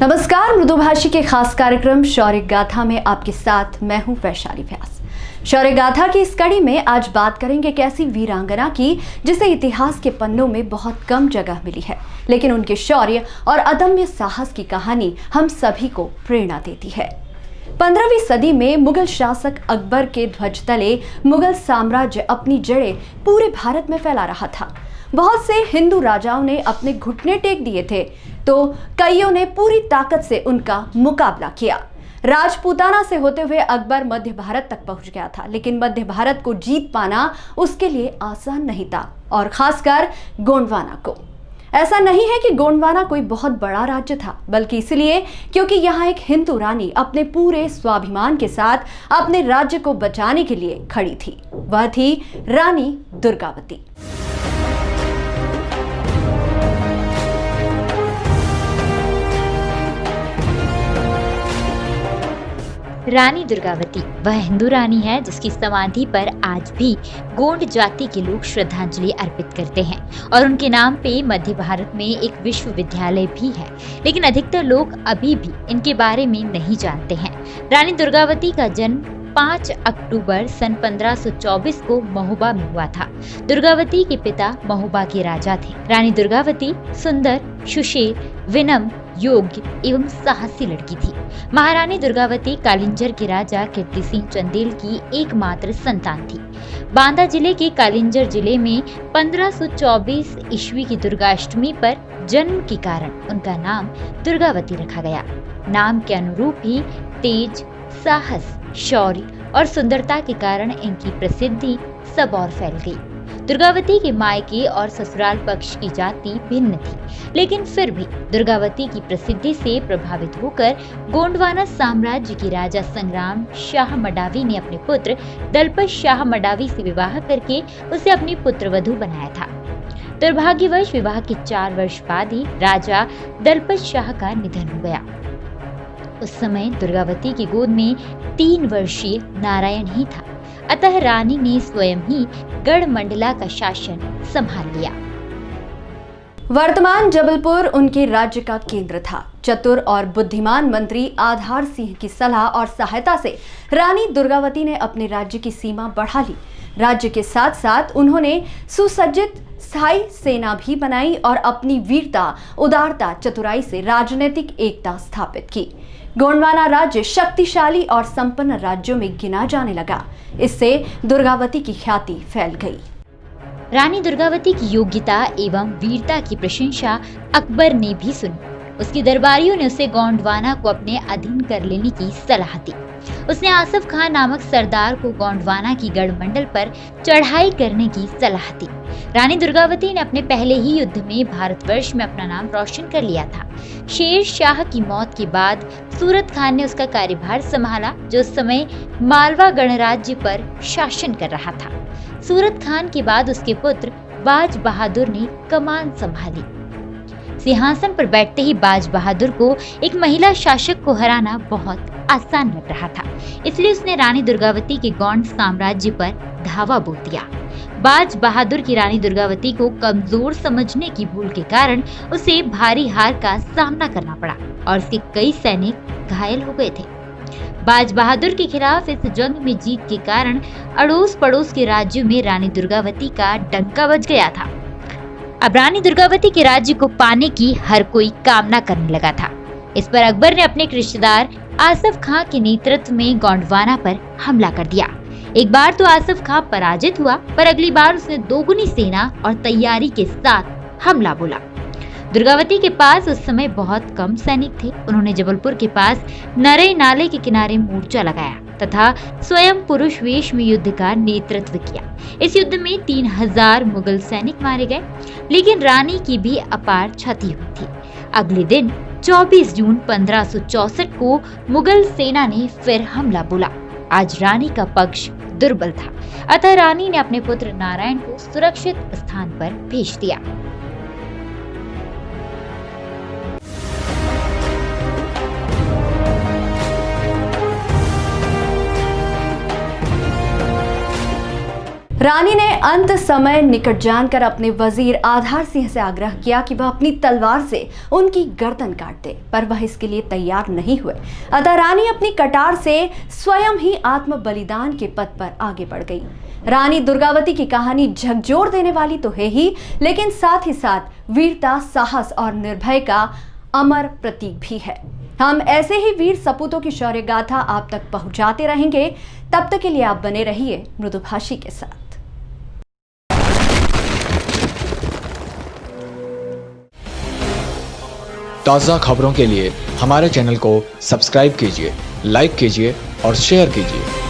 नमस्कार, मृदुभाषी के खास कार्यक्रम शौर्य गाथा में आपके साथ मैं हूं वैशाली व्यास। शौर्य गाथा की इस कड़ी में आज बात करेंगे एक ऐसी वीरांगना की जिसे इतिहास के पन्नों में बहुत कम जगह मिली है, लेकिन उनके शौर्य और अदम्य साहस की कहानी हम सभी को प्रेरणा देती है। 15वीं सदी में मुगल शासक अकबर के ध्वज तले मुगल साम्राज्य अपनी जड़ें पूरे भारत में फैला रहा था। बहुत से हिंदू राजाओं ने अपने घुटने टेक दिए थे, तो कईयों ने पूरी ताकत से उनका मुकाबला किया। राजपूताना से होते हुए अकबर मध्य भारत तक पहुंच गया था, लेकिन मध्य भारत को जीत पाना उसके लिए आसान नहीं था, और खासकर गोंडवाना को। ऐसा नहीं है कि गोंडवाना कोई बहुत बड़ा राज्य था, बल्कि इसलिए क्योंकि यहाँ एक हिंदू रानी अपने पूरे स्वाभिमान के साथ अपने राज्य को बचाने के लिए खड़ी थी। वह थी रानी दुर्गावती। रानी दुर्गावती वह हिंदू रानी है जिसकी समाधि पर आज भी गोंड जाति के लोग श्रद्धांजलि अर्पित करते हैं, और उनके नाम पे मध्य भारत में एक विश्वविद्यालय भी है, लेकिन अधिकतर लोग अभी भी इनके बारे में नहीं जानते हैं। रानी दुर्गावती का जन्म 5 अक्टूबर सन 1524 को महोबा में हुआ था। दुर्गावती के पिता महोबा के राजा थे। रानी दुर्गावती सुंदर, सुशील, विनम्र, योग्य एवं साहसी लड़की थी। महारानी दुर्गावती कालिंजर के राजा कीर्ति सिंह चंदेल की एकमात्र संतान थी। बांदा जिले के कालिंजर जिले में 1524 ईस्वी की दुर्गाष्टमी पर जन्म के कारण उनका नाम दुर्गावती रखा गया। नाम के अनुरूप ही तेज, साहस, शौर्य और सुंदरता के कारण इनकी प्रसिद्धि सब और फैल गई। दुर्गावती के मायके और ससुराल पक्ष की जाति भिन्न थी, लेकिन फिर भी दुर्गावती की प्रसिद्धि से प्रभावित होकर गोंडवाना साम्राज्य के राजा संग्राम शाह मडावी ने अपने पुत्र दलपत शाह मडावी से विवाह करके उसे अपनी पुत्रवधू बनाया था। दुर्भाग्यवश विवाह के 4 वर्ष बाद ही राजा दलपत शाह का निधन हो गया। उस समय दुर्गावती की गोद में 3 वर्षीय नारायण ही था, अतः रानी ने स्वयं ही गढ़ मंडला का शासन संभाल लिया। वर्तमान जबलपुर उनके राज्य का केंद्र था। चतुर और बुद्धिमान मंत्री आधार सिंह की सलाह और सहायता से रानी दुर्गावती ने अपने राज्य की सीमा बढ़ा ली। राज्य के साथ साथ उन्होंने सुसज्जित स्थायी सेना भी बनाई और अपनी वीरता, उदारता, चतुराई से राजनीतिक एकता स्थापित की। गोंडवाना राज्य शक्तिशाली और संपन्न राज्यों में गिना जाने लगा। इससे दुर्गावती की ख्याति फैल गई। रानी दुर्गावती की योग्यता एवं वीरता की प्रशंसा अकबर ने भी सुनी। उसके दरबारियों ने उसे गोंडवाना को अपने अधीन कर लेने की सलाह दी। उसने आसफ खान नामक सरदार को गोंडवाना की गढ़ मंडल पर चढ़ाई करने की सलाह दी। रानी दुर्गावती ने अपने पहले ही युद्ध में भारतवर्ष में अपना नाम रोशन कर लिया था। शेर शाह की मौत के बाद सूरत खान ने उसका कार्यभार संभाला, जो उस समय मालवा गणराज्य पर शासन कर रहा था। सूरत खान के बाद उसके पुत्र बाज बहादुर ने कमान संभाली। सिंहासन पर बैठते ही बाज बहादुर को एक महिला शासक को हराना बहुत आसान लग रहा था, इसलिए उसने रानी दुर्गावती के गोंड साम्राज्य पर धावा बोल दिया। बाज बहादुर की रानी दुर्गावती को कमजोर समझने की भूल के कारण उसे भारी हार का सामना करना पड़ा और उसके कई सैनिक घायल हो गए थे। बाज बहादुर के खिलाफ इस जंग में जीत के कारण अड़ोस पड़ोस के राज्यों में रानी दुर्गावती का डंका बज गया था। अब रानी दुर्गावती के राज्य को पाने की हर कोई कामना करने लगा था। इस पर अकबर ने अपने एक रिश्तेदार आसफ खां के नेतृत्व में गोंडवाना पर हमला कर दिया। एक बार तो आसफ खां पराजित हुआ, पर अगली बार उसने दोगुनी सेना और तैयारी के साथ हमला बोला। दुर्गावती के पास उस समय बहुत कम सैनिक थे। उन्होंने जबलपुर के पास नरई नाले के किनारे मोर्चा लगाया तथा स्वयं पुरुष वेश में युद्ध का नेतृत्व किया। इस युद्ध में 3000 मुगल सैनिक मारे गए, लेकिन रानी की भी अपार क्षति हुई थी। अगले दिन 24 जून 1564 को मुगल सेना ने फिर हमला बोला। आज रानी का पक्ष दुर्बल था, अतः रानी ने अपने पुत्र नारायण को सुरक्षित स्थान पर भेज दिया। रानी ने अंत समय निकट जानकर अपने वजीर आधार सिंह से आग्रह किया कि वह अपनी तलवार से उनकी गर्दन काट दे, पर वह इसके लिए तैयार नहीं हुए। अतः रानी अपनी कटार से स्वयं ही आत्म बलिदान के पथ पर आगे बढ़ गई। रानी दुर्गावती की कहानी झकझोर देने वाली तो है ही, लेकिन साथ ही साथ वीरता, साहस और निर्भय का अमर प्रतीक भी है। हम ऐसे ही वीर सपूतों की शौर्य गाथा आप तक पहुंचाते रहेंगे। तब तक के लिए आप बने रहिए मृदुभाषी के साथ। ताज़ा खबरों के लिए हमारे चैनल को सब्सक्राइब कीजिए, लाइक कीजिए और शेयर कीजिए।